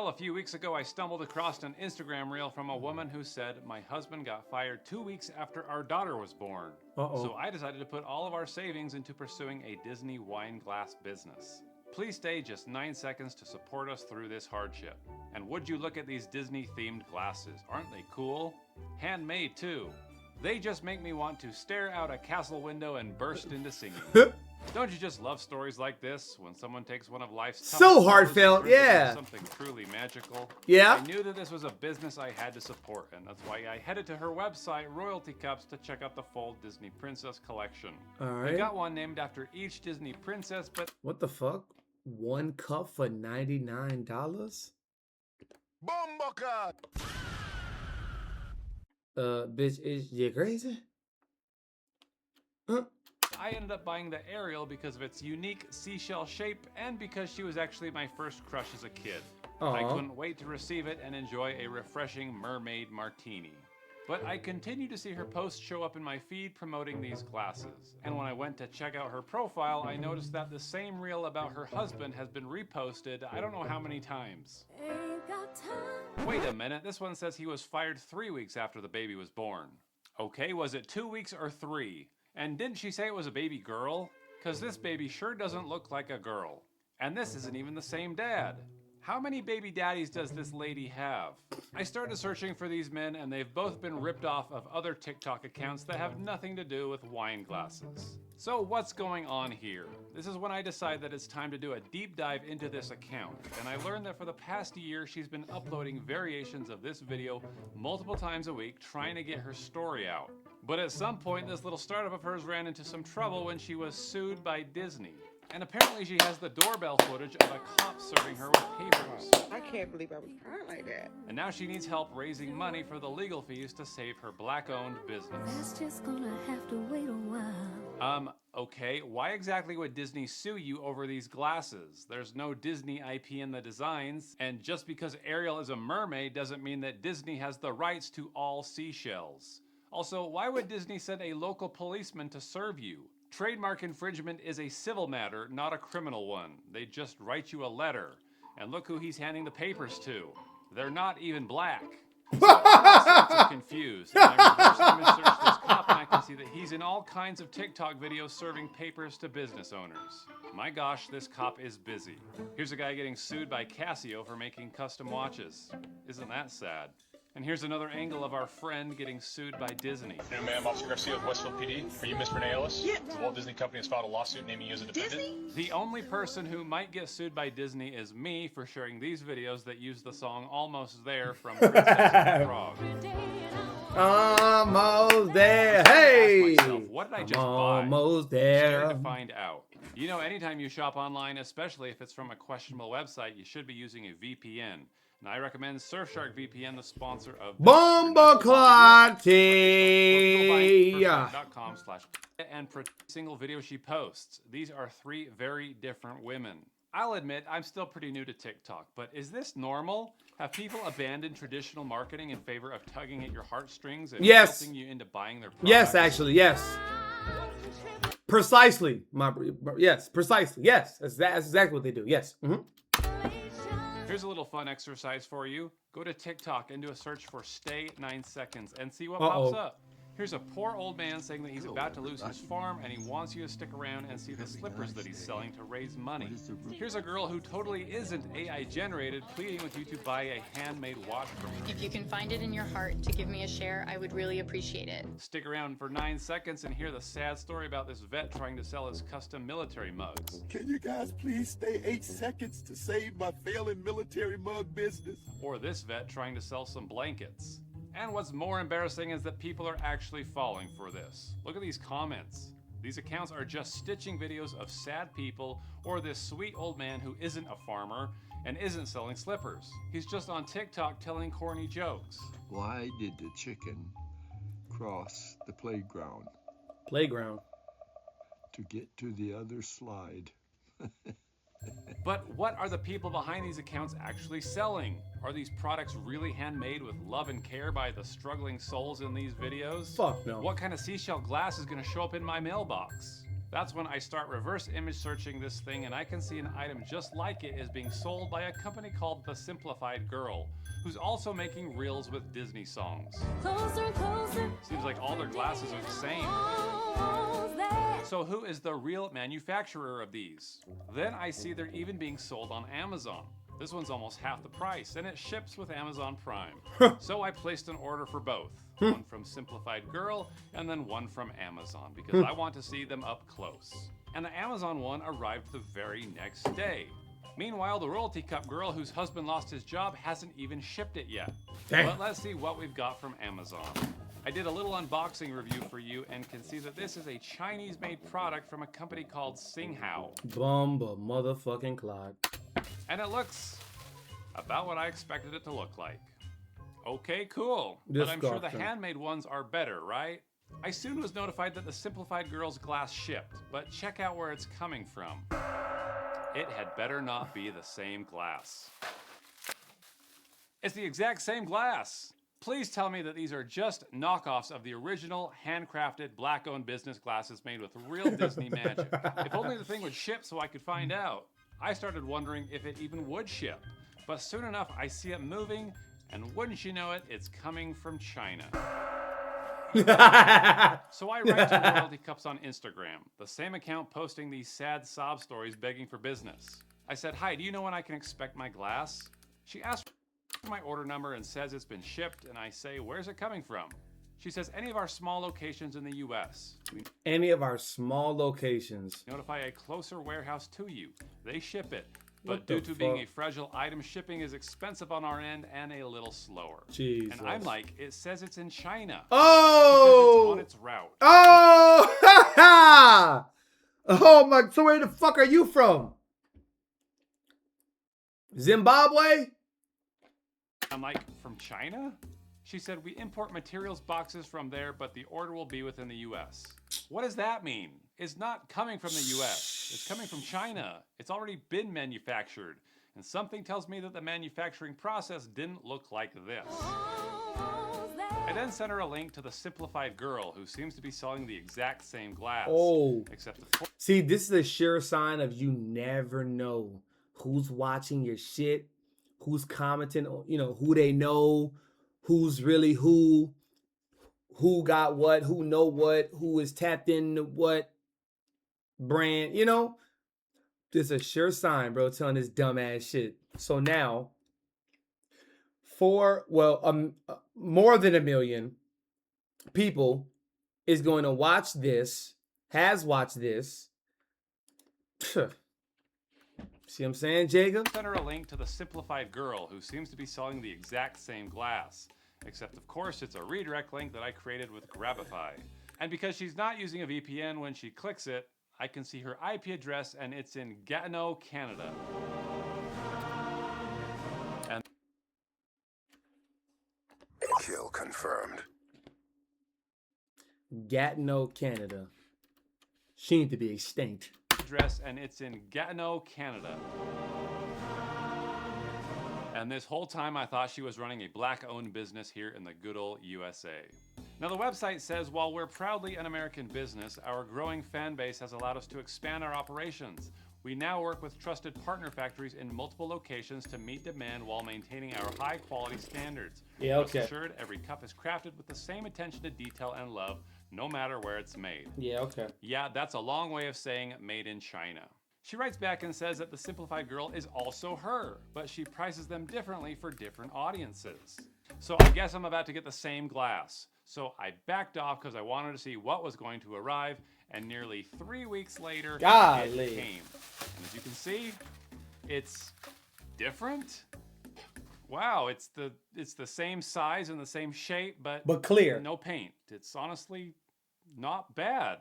Well, a few weeks ago, I stumbled across an Instagram reel from a woman who said, "My husband got fired 2 weeks after our daughter was born." So I decided to put all of our savings into pursuing a Disney wine glass business. Please stay just 9 seconds to support us through this hardship. And would you look at these Disney-themed glasses? Aren't they cool? Handmade, too. They just make me want to stare out a castle window and burst into singing. Don't you just love stories like this, when someone takes one of life's toughest So struggles heartfelt, and turns it into yeah. something truly magical? Yeah. I knew that this was a business I had to support, and that's why I headed to her website, Royalty Cups, to check out the full Disney Princess collection. All I right. got one named after each Disney princess, but What the fuck? One cup for $99? Bomboca! Bitch, is you crazy? Huh? I ended up buying the Ariel because of its unique seashell shape and because she was actually my first crush as a kid. I Aw. couldn't wait to receive it and enjoy a refreshing mermaid martini. But I continue to see her posts show up in my feed promoting these glasses. And when I went to check out her profile, I noticed that the same reel about her husband has been reposted I don't know how many times. Wait a minute, this one says he was fired 3 weeks after the baby was born. Okay, was it 2 weeks or 3? And didn't she say it was a baby girl? Cause this baby sure doesn't look like a girl. And this isn't even the same dad. How many baby daddies does this lady have? I started searching for these men and they've both been ripped off of other TikTok accounts that have nothing to do with wine glasses. So what's going on here? This is when I decide that it's time to do a deep dive into this account, and I learned that for the past year she's been uploading variations of this video multiple times a week trying to get her story out. But at some point this little startup of hers ran into some trouble when she was sued by Disney. And apparently she has the doorbell footage of a cop serving her with papers. I can't believe I was crying like that. And now she needs help raising money for the legal fees to save her black-owned business. That's just gonna have to wait a while. Okay, why exactly would Disney sue you over these glasses? There's no Disney IP in the designs, and just because Ariel is a mermaid doesn't mean that Disney has the rights to all seashells. Also, why would Disney send a local policeman to serve you? Trademark infringement is a civil matter, not a criminal one. They just write you a letter. And look who he's handing the papers to. They're not even black. So all sorts of confused. And I reverse image search this cop and I can see that he's in all kinds of TikTok videos serving papers to business owners. My gosh, this cop is busy. Here's a guy getting sued by Casio for making custom watches. Isn't that sad? And here's another angle of our friend getting sued by Disney. Hey, ma'am, Officer Garcia with Westfield PD. Are you Miss Renee Ellis? Yeah. The Walt Disney Company has filed a lawsuit naming you as a defendant. Disney? The only person who might get sued by Disney is me for sharing these videos that use the song Almost There from Princess and the Frog. Almost there. Hey. Ask myself, what did I just buy? Almost Scared there. to find out. You know, anytime you shop online, especially if it's from a questionable website, you should be using a VPN. And I recommend Surfshark VPN, the sponsor of Bomba Clarty. and for single video she posts. These are 3 very different women. I'll admit, I'm still pretty new to TikTok, but is this normal? Have people abandoned traditional marketing in favor of tugging at your heartstrings and Yes. guilting you into buying their products? Yes, actually, yes. Precisely, yes, precisely, yes. That's exactly what they do. Yes. Mhm. Here's a little fun exercise for you. Go to TikTok and do a search for Stay 9 Seconds and see what Uh-oh. pops up. Here's a poor old man saying that he's about to lose his farm and he wants you to stick around and see the slippers that he's selling to raise money. Here's a girl who totally isn't AI generated pleading with you to buy a handmade watch from her. If you can find it in your heart to give me a share, I would really appreciate it. Stick around for 9 seconds and hear the sad story about this vet trying to sell his custom military mugs. Can you guys please stay 8 seconds to save my failing military mug business? Or this vet trying to sell some blankets. And what's more embarrassing is that people are actually falling for this. Look at these comments. These accounts are just stitching videos of sad people or this sweet old man who isn't a farmer and isn't selling slippers. He's just on TikTok telling corny jokes. Why did the chicken cross the playground Playground. to get to the other slide? But what are the people behind these accounts actually selling? Are these products really handmade with love and care by the struggling souls in these videos? Fuck no. What kind of seashell glass is going to show up in my mailbox? That's when I start reverse image searching this thing, and I can see an item just like it is being sold by a company called The Simplified Girl, who's also making reels with Disney songs. Closer and closer. Seems like all their glasses are the same. Almost there. So who is the real manufacturer of these? Then I see they're even being sold on Amazon. This one's almost half the price, and it ships with Amazon Prime. So I placed an order for both. One from Simplified Girl, and then one from Amazon, because I want to see them up close. And the Amazon one arrived the very next day. Meanwhile, the Royalty Cup girl whose husband lost his job hasn't even shipped it yet. Damn. But let's see what we've got from Amazon. I did a little unboxing review for you and can see that this is a Chinese-made product from a company called Singhao. Bumba motherfucking clock. And it looks about what I expected it to look like. Okay, cool. This But I'm sure the costume. handmade ones are better, right? I soon was notified that the Simplified Girl's glass shipped, but check out where it's coming from. It had better not be the same glass. It's the exact same glass. Please tell me that these are just knockoffs of the original handcrafted black-owned business glasses made with real Disney magic. If only the thing would ship so I could find out. I started wondering if it even would ship, but soon enough I see it moving, and wouldn't you know it, it's coming from China. So I write to Royalty Cups on Instagram, the same account posting these sad sob stories begging for business. I said, "Hi, do you know when I can expect my glass?" She asked for my order number and says it's been shipped, and I say, "Where's it coming from?" She says, "Any of our small locations in the US. We Any of our small locations. notify a closer warehouse to you. They ship it. What But due the to being fuck? a fragile item, shipping is expensive on our end and a little slower." Jesus. And I'm like, it says it's in China. Oh! Because it's on its route. Oh! Oh my! So where the fuck are you from? Zimbabwe? I'm like, from China? She said, "We import materials boxes from there, but the order will be within the US. What does that mean? It's not coming from the US. It's coming from China. It's already been manufactured. And something tells me that the manufacturing process didn't look like this. Almost there. I then sent her a link to the Simplified Girl, who seems to be selling the exact same glass. Oh. Except of See, this is a sure sign of you never know who's watching your shit, who's commenting, you know, who they know, who's really who got what, who know what, who is tapped into what brand, you know? This is a sure sign, bro, telling this dumbass shit. So now, more than 1 million people is going to watch this, has watched this. See what I'm saying, Jacob? sent her a link to the Simplified Girl, who seems to be selling the exact same glass. Except, of course, it's a redirect link that I created with Grabify. And because she's not using a VPN when she clicks it, I can see her IP address, and it's in Gatineau, Canada. And Kill confirmed. Gatineau, Canada. She need to be extinct. address, and it's in Gatineau, Canada. And this whole time I thought she was running a black-owned business here in the good old USA. Now the website says, while we're proudly an American business, our growing fan base has allowed us to expand our operations. We now work with trusted partner factories in multiple locations to meet demand while maintaining our high-quality standards. Yeah, okay. Rest assured, every cup is crafted with the same attention to detail and love, no matter where it's made. Yeah, okay. Yeah, that's a long way of saying made in China. She writes back and says that the Simplified Girl is also her, but she prices them differently for different audiences. So I guess I'm about to get the same glass. So I backed off because I wanted to see what was going to arrive, and nearly 3 weeks later, Golly. it came. And as you can see, it's different. Wow, it's the same size and the same shape, but clear. no paint. It's honestly not bad.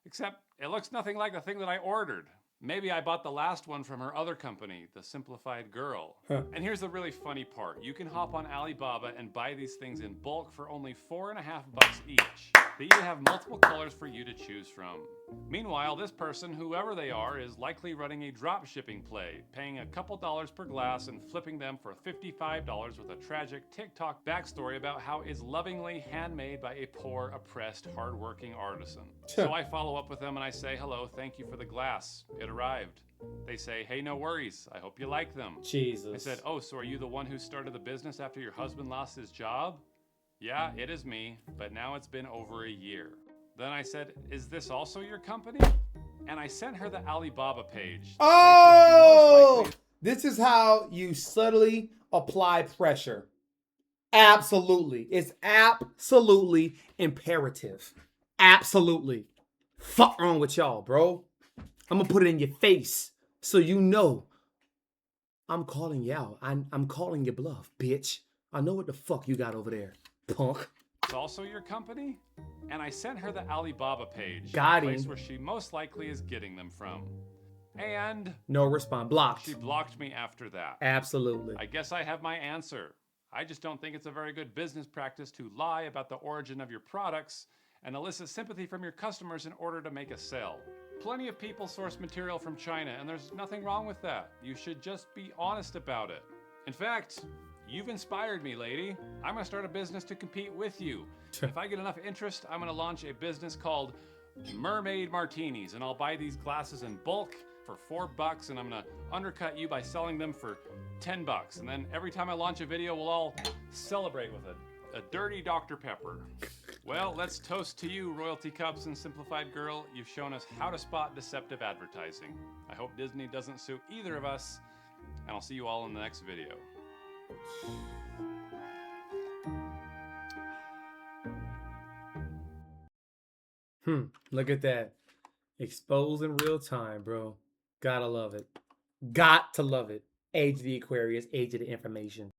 Except it looks nothing like the thing that I ordered. Maybe I bought the last one from her other company, the Simplified Girl. Huh. And here's the really funny part. You can hop on Alibaba and buy these things in bulk for only $4.50 each. They even have multiple colors for you to choose from. Meanwhile, this person, whoever they are, is likely running a drop shipping play, paying a couple dollars per glass and flipping them for $55 with a tragic TikTok backstory about how it's lovingly handmade by a poor, oppressed, hardworking artisan. So I follow up with them and I say, hello, thank you for the glass. It arrived. They say, hey, no worries. I hope you like them. Jesus. I said, oh, so are you the one who started the business after your husband lost his job? Yeah, it is me, but now it's been over a year. Then I said, is this also your company? And I sent her the Alibaba page. Oh, this is how you subtly apply pressure. Absolutely. It's absolutely imperative. Absolutely. Fuck wrong with y'all, bro. I'm gonna put it in your face so you know I'm calling you out. I'm calling your bluff, bitch. I know what the fuck you got over there, punk. It's also your company? And I sent her the Alibaba page, Got the place him. where she most likely is getting them from. And No response. Blocked. she blocked me after that. Absolutely. I guess I have my answer. I just don't think it's a very good business practice to lie about the origin of your products and elicit sympathy from your customers in order to make a sale. Plenty of people source material from China, and there's nothing wrong with that. You should just be honest about it. In fact, you've inspired me, lady. I'm gonna start a business to compete with you. If I get enough interest, I'm gonna launch a business called Mermaid Martinis, and I'll buy these glasses in bulk for $4, and I'm gonna undercut you by selling them for $10. And then every time I launch a video, we'll all celebrate with a dirty Dr. Pepper. Well, let's toast to you, Royalty Cups and Simplified Girl. You've shown us how to spot deceptive advertising. I hope Disney doesn't sue either of us, and I'll see you all in the next video. Look at that. Exposed in real time, bro. Gotta love it. Got to love it. Age of the Aquarius, age of the information.